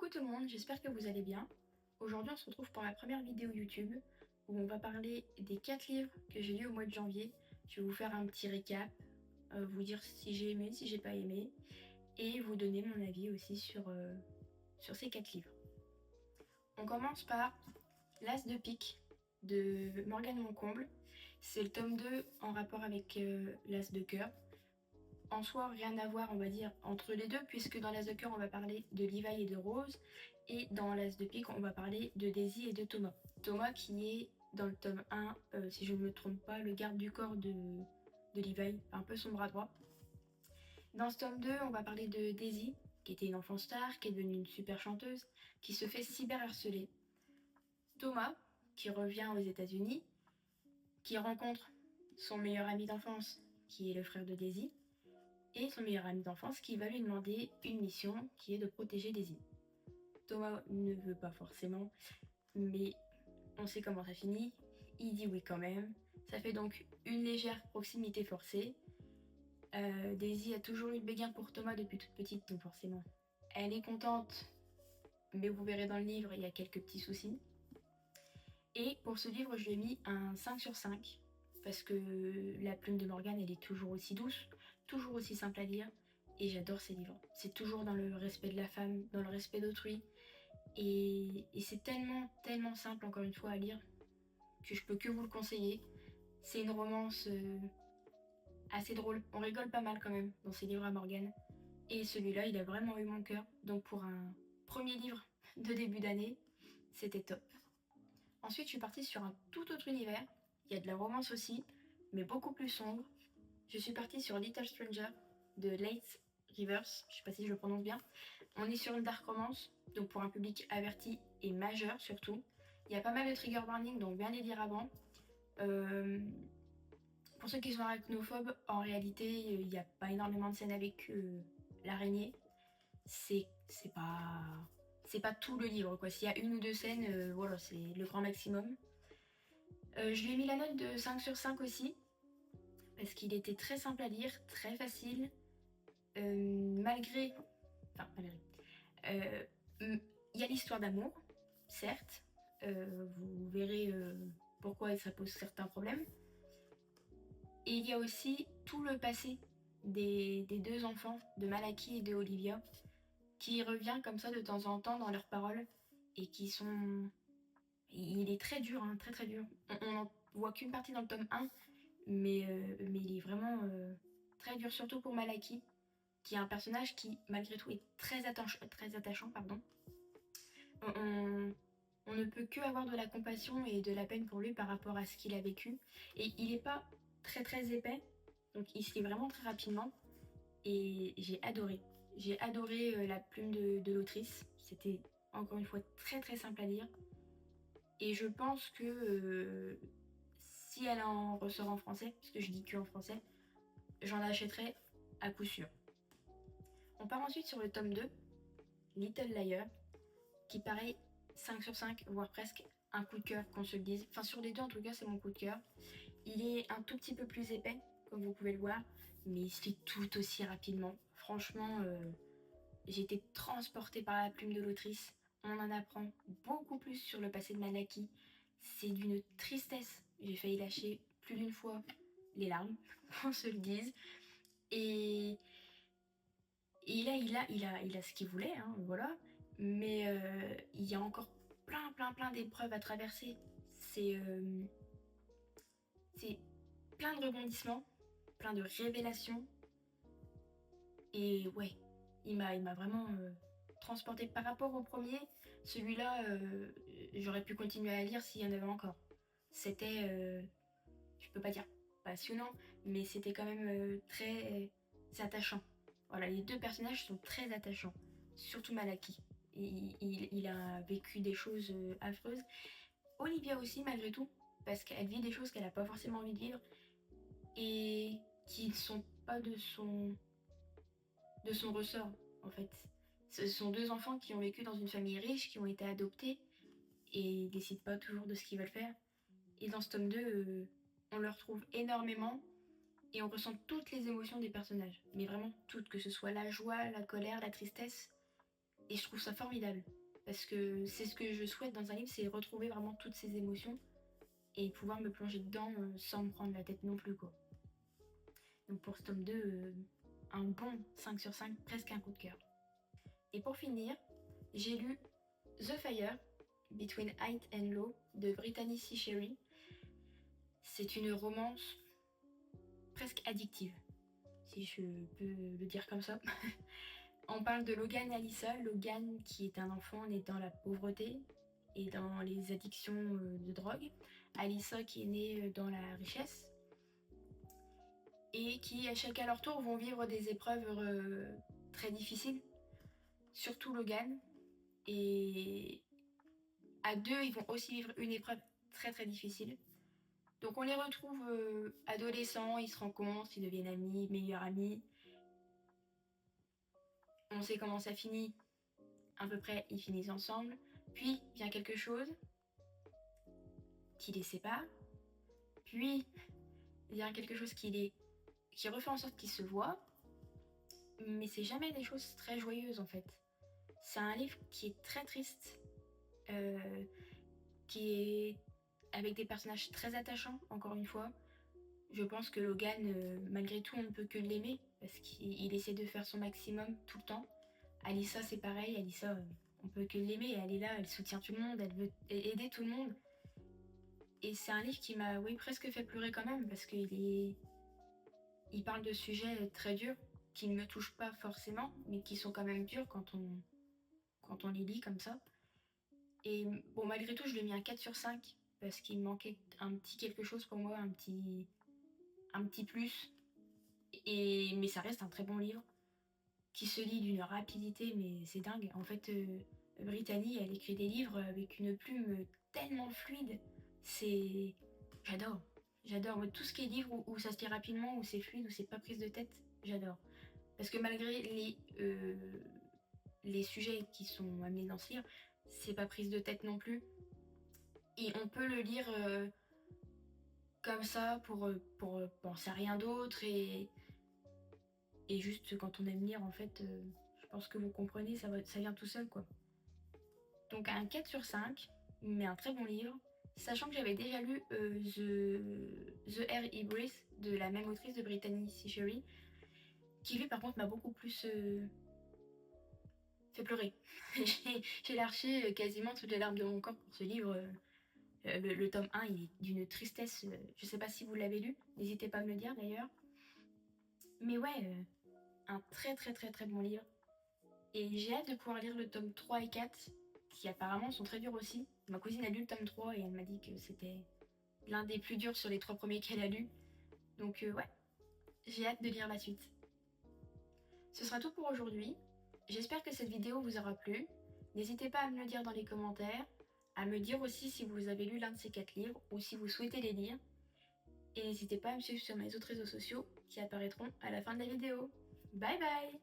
Coucou tout le monde, j'espère que vous allez bien. Aujourd'hui on se retrouve pour ma première vidéo YouTube où on va parler des 4 livres que j'ai lus au mois de janvier. Je vais vous faire un petit récap, vous dire si j'ai aimé, si j'ai pas aimé et vous donner mon avis aussi sur ces 4 livres. On commence par L'As de pique de Morgane Moncomble. C'est le tome 2 en rapport avec l'As de cœur. En soi, rien à voir, on va dire, entre les deux, puisque dans l'As de cœur, on va parler de Levi et de Rose, et dans l'As de pique, on va parler de Daisy et de Thomas. Thomas qui est, dans le tome 1, si je ne me trompe pas, le garde du corps de Levi, un peu son bras droit. Dans ce tome 2, on va parler de Daisy, qui était une enfant star, qui est devenue une super chanteuse, qui se fait cyberharceler. Thomas, qui revient aux États-Unis, qui rencontre son meilleur ami d'enfance, qui est le frère de Daisy, et son meilleur ami d'enfance qui va lui demander une mission qui est de protéger Daisy. Thomas ne veut pas forcément, mais on sait comment ça finit. Il dit oui quand même. Ça fait donc une légère proximité forcée. Daisy a toujours eu le béguin pour Thomas depuis toute petite, donc forcément elle est contente, mais vous verrez dans le livre, il y a quelques petits soucis. Et pour ce livre, je lui ai mis un 5 sur 5, parce que la plume de Morgane, elle est toujours aussi douce, toujours aussi simple à lire, et j'adore ces livres. C'est toujours dans le respect de la femme, dans le respect d'autrui, et c'est tellement, tellement simple, encore une fois, à lire, que je peux que vous le conseiller. C'est une romance assez drôle, on rigole pas mal quand même dans ces livres à Morgane, et celui-là, il a vraiment eu mon cœur, donc pour un premier livre de début d'année, c'était top. Ensuite, je suis partie sur un tout autre univers. Il y a de la romance aussi, mais beaucoup plus sombre. Je suis partie sur Little Stranger de Leigh Rivers. Je sais pas si je le prononce bien. On est sur une dark romance, donc pour un public averti et majeur surtout. Il y a pas mal de trigger warning, donc bien les lire avant. Pour ceux qui sont arachnophobes, en réalité, il n'y a pas énormément de scènes avec l'araignée. C'est pas tout le livre, quoi. S'il y a une ou deux scènes, voilà, c'est le grand maximum. Je lui ai mis la note de 5 sur 5 aussi, parce qu'il était très simple à lire, très facile, malgré... Enfin, malgré... Il y a l'histoire d'amour, certes, vous verrez pourquoi ça pose certains problèmes. Et il y a aussi tout le passé des deux enfants, de Malaki et de Olivia, qui revient comme ça de temps en temps dans leurs paroles, et qui sont... Il est très dur, hein, très très dur. On n'en voit qu'une partie dans le tome 1, mais il est vraiment très dur, surtout pour Malaki, qui est un personnage qui, malgré tout, est très attachant. Pardon. On ne peut que avoir de la compassion et de la peine pour lui par rapport à ce qu'il a vécu. Et il n'est pas très très épais, donc il se lit vraiment très rapidement. Et j'ai adoré. J'ai adoré la plume de l'autrice. C'était encore une fois très très simple à lire. Et je pense que si elle en ressort en français, puisque je dis que en français, j'en achèterai à coup sûr. On part ensuite sur le tome 2, Little Liar, qui pareil, 5 sur 5, voire presque un coup de cœur, qu'on se le dise. Enfin, sur les deux, en tout cas, c'est mon coup de cœur. Il est un tout petit peu plus épais, comme vous pouvez le voir, mais il se lit tout aussi rapidement. Franchement, j'ai été transportée par la plume de l'autrice. On en apprend beaucoup plus sur le passé de Malaki. C'est d'une tristesse. J'ai failli lâcher plus d'une fois les larmes, qu'on se le dise. Et là, il a ce qu'il voulait, hein, voilà. Mais il y a encore plein d'épreuves à traverser. C'est plein de rebondissements, plein de révélations. Et ouais, il m'a vraiment transporté par rapport au premier. Celui-là, j'aurais pu continuer à lire s'il y en avait encore. C'était, je peux pas dire passionnant, mais c'était quand même très attachant. Voilà, les deux personnages sont très attachants, surtout Malaki. Il a vécu des choses affreuses. Olivia aussi, malgré tout, parce qu'elle vit des choses qu'elle n'a pas forcément envie de vivre et qui ne sont pas de son ressort, en fait. Ce sont deux enfants qui ont vécu dans une famille riche, qui ont été adoptés et décident pas toujours de ce qu'ils veulent faire. Et dans ce tome 2, on le retrouve énormément et on ressent toutes les émotions des personnages. Mais vraiment toutes, que ce soit la joie, la colère, la tristesse. Et je trouve ça formidable. Parce que c'est ce que je souhaite dans un livre, c'est retrouver vraiment toutes ces émotions et pouvoir me plonger dedans sans me prendre la tête non plus, quoi. Donc pour ce tome 2, un bon 5 sur 5, presque un coup de cœur. Et pour finir, j'ai lu The Fire, Between Height and Low de Brittany C. Sherry. C'est une romance presque addictive, si je peux le dire comme ça. On parle de Logan et Alyssa. Logan qui est un enfant né dans la pauvreté et dans les addictions de drogue. Alyssa qui est née dans la richesse et qui à chacun leur tour vont vivre des épreuves très difficiles. Surtout Logan. Et à deux, ils vont aussi vivre une épreuve très très difficile. Donc on les retrouve adolescents, ils se rencontrent, ils deviennent amis, meilleurs amis. On sait comment ça finit, à peu près ils finissent ensemble. Puis vient quelque chose qui les sépare. Puis vient quelque chose qui refait en sorte qu'ils se voient. Mais c'est jamais des choses très joyeuses en fait. C'est un livre qui est très triste, qui est avec des personnages très attachants, encore une fois. Je pense que Logan, malgré tout, on ne peut que l'aimer parce qu'il essaie de faire son maximum tout le temps. Alyssa, c'est pareil. Alyssa, on peut que l'aimer. Elle est là, elle soutient tout le monde, elle veut aider tout le monde. Et c'est un livre qui m'a, oui, presque fait pleurer quand même parce il parle de sujets très durs qui ne me touchent pas forcément, mais qui sont quand même durs quand on les lit comme ça. Et bon, malgré tout, je lui ai mis un 4 sur 5 parce qu'il me manquait un petit quelque chose pour moi, un petit plus. Mais ça reste un très bon livre qui se lit d'une rapidité, mais c'est dingue. En fait, Brittany, elle écrit des livres avec une plume tellement fluide. C'est... J'adore. J'adore. Moi, tout ce qui est livre où ça se lit rapidement, où c'est fluide, où c'est pas prise de tête, j'adore. Parce que malgré les sujets qui sont amenés dans ce livre, c'est pas prise de tête non plus. Et on peut le lire comme ça pour penser à rien d'autre et juste quand on aime lire en fait, je pense que vous comprenez, ça vient tout seul quoi. Donc un 4 sur 5, mais un très bon livre, sachant que j'avais déjà lu The Air Ibris de la même autrice de Brittany C. Sherry, qui lui par contre m'a beaucoup plus fait pleurer. J'ai lâché quasiment toutes les larmes de mon corps pour ce livre. Le tome 1 il est d'une tristesse, je sais pas si vous l'avez lu, n'hésitez pas à me le dire d'ailleurs. Mais ouais, un très très très très bon livre. Et j'ai hâte de pouvoir lire le tome 3 et 4, qui apparemment sont très durs aussi. Ma cousine a lu le tome 3 et elle m'a dit que c'était l'un des plus durs sur les 3 premiers qu'elle a lus. Donc ouais, j'ai hâte de lire la suite. Ce sera tout pour aujourd'hui. J'espère que cette vidéo vous aura plu. N'hésitez pas à me le dire dans les commentaires, à me dire aussi si vous avez lu l'un de ces 4 livres ou si vous souhaitez les lire. Et n'hésitez pas à me suivre sur mes autres réseaux sociaux qui apparaîtront à la fin de la vidéo. Bye bye!